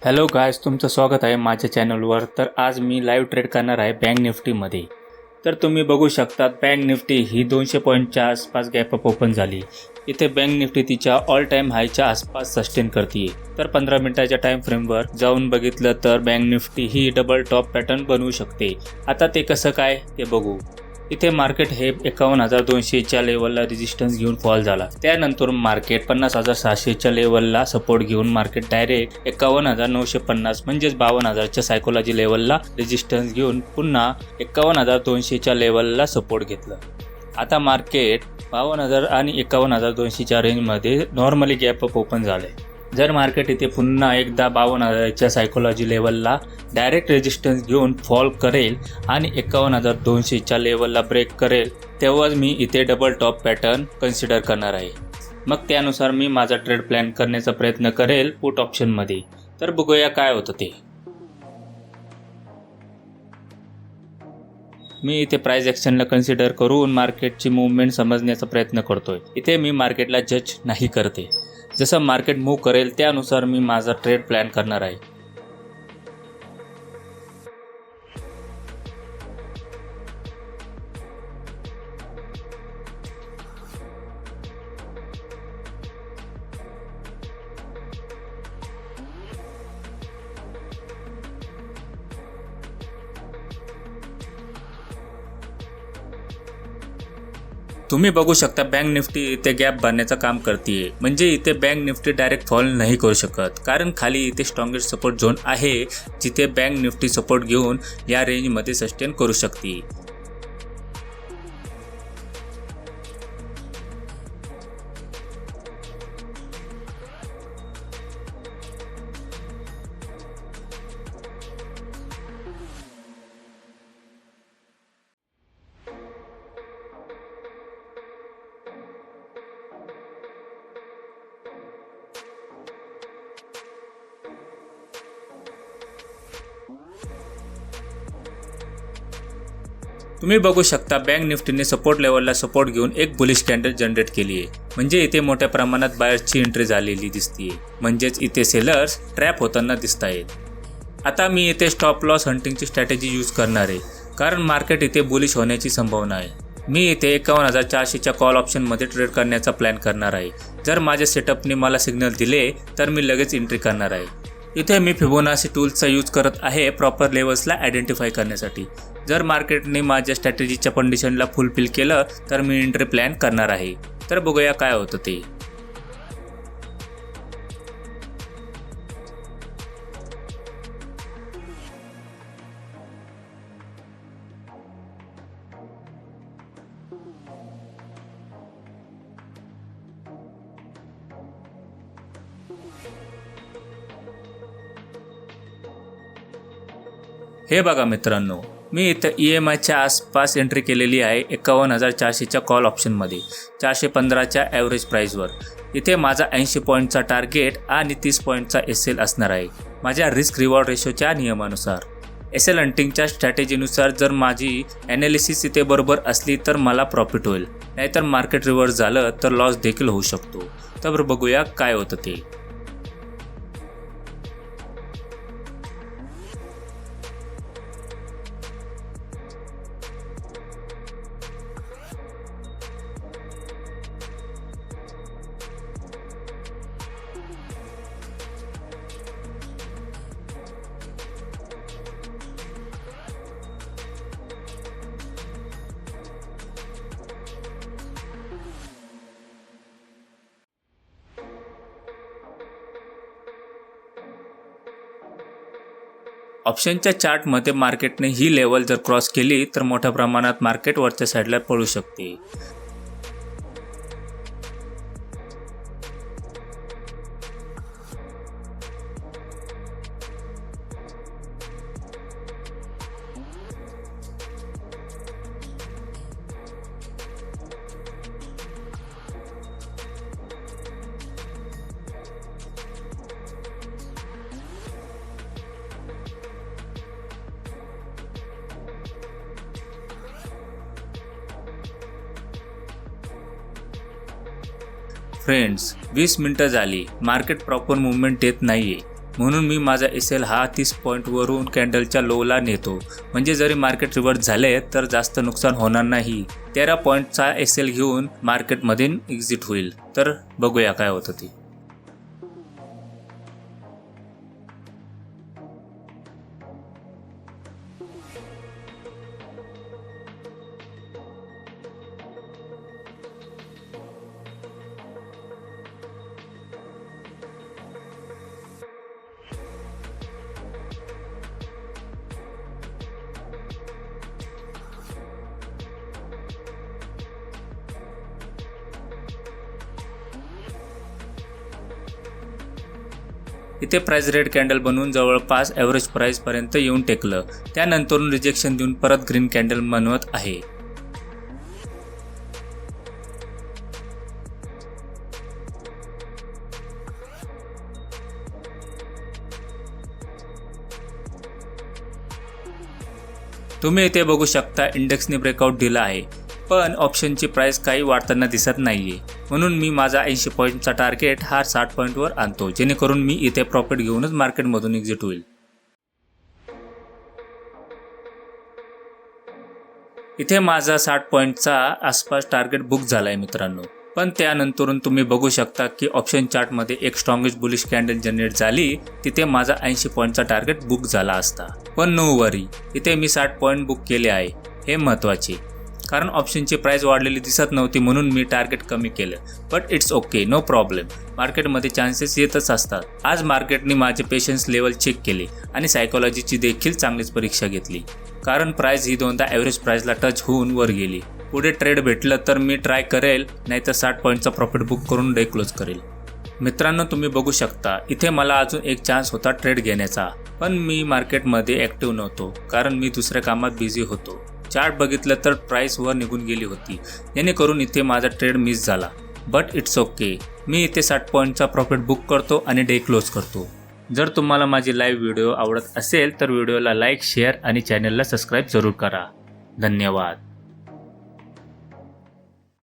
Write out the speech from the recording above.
Hello guys, तुमचं स्वागत आहे माझ्या चॅनलवर. तर आज मी लाईव्ह ट्रेड करणार आहे बँक निफ्टीमध्ये. तर तुम्ही बघू शकता बँक निफ्टी ही 200 पॉईंटच्या आसपास गॅप अप ओपन झाली. इथे बँक निफ्टी तिच्या ऑल टाईम हायच्या आसपास सस्टेन करते. तर 15 मिनिटाच्या टाईम फ्रेमवर जाऊन बघितलं तर बँक निफ्टी ही डबल टॉप पॅटर्न बनवू शकते. आता ते कसं काय ते बघू. इथे मार्केट हे 51,200च्या लेवलला रेजिस्टन्स घेऊन फॉल झाला. त्यानंतर मार्केट 50,600च्या लेवलला सपोर्ट घेऊन मार्केट डायरेक्ट 51,950 म्हणजेच 52,000च्या सायकोलॉजी लेवलला रेजिस्टन्स घेऊन पुन्हा 51,200च्या लेवलला सपोर्ट घेतलं. आता मार्केट 52,000 आणि 51,200च्या रेंजमध्ये नॉर्मली गॅप अप ओपन झाले. जर मार्केट इथे पुन्हा एकदा 52,000च्या सायकोलॉजी लेवलला डायरेक्ट रेजिस्टन्स घेऊन फॉल करेल आणि 51,200च्या लेवलला ब्रेक करेल तेव्हाच मी इथे डबल टॉप पॅटर्न कन्सिडर करणार आहे. मग त्यानुसार मी माझा ट्रेड प्लॅन करण्याचा प्रयत्न करेल पुट ऑप्शनमध्ये. तर बघूया काय होतं ते. मी इथे प्राइस ॲक्शनला कन्सिडर करून मार्केटची मूवमेंट समजण्याचा प्रयत्न करतोय. इथे मी मार्केटला जज नाही करते. जसं मार्केट मूव्ह करेल त्यानुसार मी माझा ट्रेड प्लॅन करणार आहे. तुम्ही बघू शकता बँक निफ्टी इथे गॅप भरण्याचं काम करते. म्हणजे इथे बँक निफ्टी डायरेक्ट फॉल नाही करू शकत, कारण खाली इथे स्ट्रॉंगेस्ट सपोर्ट झोन आहे जिथे बँक निफ्टी सपोर्ट घेऊन या रेंजमध्ये सस्टेन करू शकते. तुम्ही बघू शकता बँक निफ्टीने सपोर्ट लेवलला सपोर्ट घेऊन एक बुलिश कॅन्डल जनरेट केली आहे. म्हणजे इथे मोठ्या प्रमाणात बायर्सची एंट्री झालेली दिसते. म्हणजेच इथे सेलर्स ट्रॅप होताना दिसत आहेत. आता मी इथे स्टॉप लॉस हंटिंगची स्ट्रॅटेजी यूज करणार आहे, कारण मार्केट इथे बुलिश होण्याची संभावना आहे. मी इथे 51,400च्या कॉल ऑप्शनमध्ये ट्रेड करण्याचा प्लॅन करणार आहे. जर माझ्या सेटअपने मला सिग्नल दिले तर मी लगेच एंट्री करणार आहे. इथे मी फिबोनाची टूल्सचा यूज करत आहे प्रॉपर लेवल्सला आयडेंटिफाय करण्यासाठी. जर मार्केटने माझ्या स्ट्रॅटेजीच्या कंडिशनला फुलफिल केलं तर मी एंट्री प्लॅन करणार आहे. तर बघूया काय होतं ते. हे बघा मित्रांनो, मी इथं EMIच्या आसपास एंट्री केलेली आहे 51,400च्या कॉल ऑप्शनमध्ये 415च्या ॲव्हरेज प्राईसवर. इथे माझा 80 पॉईंटचा टार्गेट आणि 30 पॉईंटचा SL असणार आहे माझ्या रिस्क रिवॉर्ड रेशोच्या नियमानुसार. SL हंटिंगच्या स्ट्रॅटेजीनुसार जर माझी ॲनालिसिस इथे बरोबर असली तर मला प्रॉफिट होईल, नाहीतर मार्केट रिव्हर्स झालं तर लॉस देखील होऊ शकतो. तर बघूया काय होतं ते. ऑप्शनच्या चार्टमध्ये मार्केटने ही लेवल जर क्रॉस केली तर मोठ्या प्रमाणात मार्केट वरच्या साईडला पळू शकते. फ्रेंड्स 20 मिनिटं झाली, मार्केट प्रॉपर मूवमेंट येत नाहीये. म्हणून मी माझा SL हा 30 पॉईंटवरून कॅन्डलच्या लोला नेतो, म्हणजे जरी मार्केट रिव्हर्स झाले तर जास्त नुकसान होणार नाही. 13 पॉईंटचा SL घेऊन मार्केटमध्ये एक्झिट होईल. तर बघूया काय होतं ते. इथे प्राइस रेड कॅन्डल बनवून जवळपास ॲव्हरेज प्राइस पर्यंत येऊन टेकलं. त्यानंतर रिजेक्शन देऊन परत ग्रीन कॅन्डल बनवत आहे. तुम्ही इथे बघू शकता इंडेक्सने ब्रेकआउट दिला आहे, पण ऑप्शनची प्राइस काही वाढताना दिसत नाहीये. म्हणून मी माझा 80 पॉईंटचा टार्गेट हा 60 पॉईंटवर आणतो, जेणेकरून मी इथे प्रॉफिट घेऊनच मार्केटमधून एक्झिट होईल. इथे माझा 60 पॉईंटचा आसपास टार्गेट बुक झालाय मित्रांनो. पण त्यानंतरून तुम्ही बघू शकता की ऑप्शन चार्टमध्ये एक स्ट्रॉंगेस्ट बुलिश कॅन्डल जनरेट झाली. तिथे माझा 80 पॉईंटचा टार्गेट बुक झाला असता. पण नो वरी, इथे मी 60 पॉईंट बुक केले आहे, हे महत्त्वाचे. कारण ऑप्शनची प्राइस वाढलेली दिसत नव्हती म्हणून मी टार्गेट कमी केलं. But it's okay, no problem. मार्केटमध्ये चान्सेस येतच असतात. आज मार्केटने माझे पेशन्स लेवल चेक केले आणि सायकोलॉजीची देखील चांगलीच परीक्षा घेतली. कारण प्राइस ही दोनदा ॲव्हरेज प्राइसला टच होऊन वर गेली. पुढे ट्रेड भेटलं तर मी ट्राय करेल, नाहीतर 60 पॉईंटचा प्रॉफिट बुक करून डे क्लोज करेल. मित्रांनो, तुम्ही बघू शकता इथे मला अजून एक चान्स होता ट्रेड घेण्याचा, पण मी मार्केटमध्ये ॲक्टिव्ह नव्हतो कारण मी दुसऱ्या कामात बिझी होतो. चार्ट बघितलं तर प्राइस वर निघून गेली होती, जेणेकरून इथे माझा ट्रेड मिस झाला. बट इट्स ओके, मी इथे 60 पॉईंटचा प्रॉफिट बुक करतो आणि डे क्लोज करतो. जर तुम्हाला माझी लाईव्ह व्हिडिओ आवडत असेल तर व्हिडिओला लाईक, शेअर आणि चॅनलला सबस्क्राईब जरूर करा. धन्यवाद.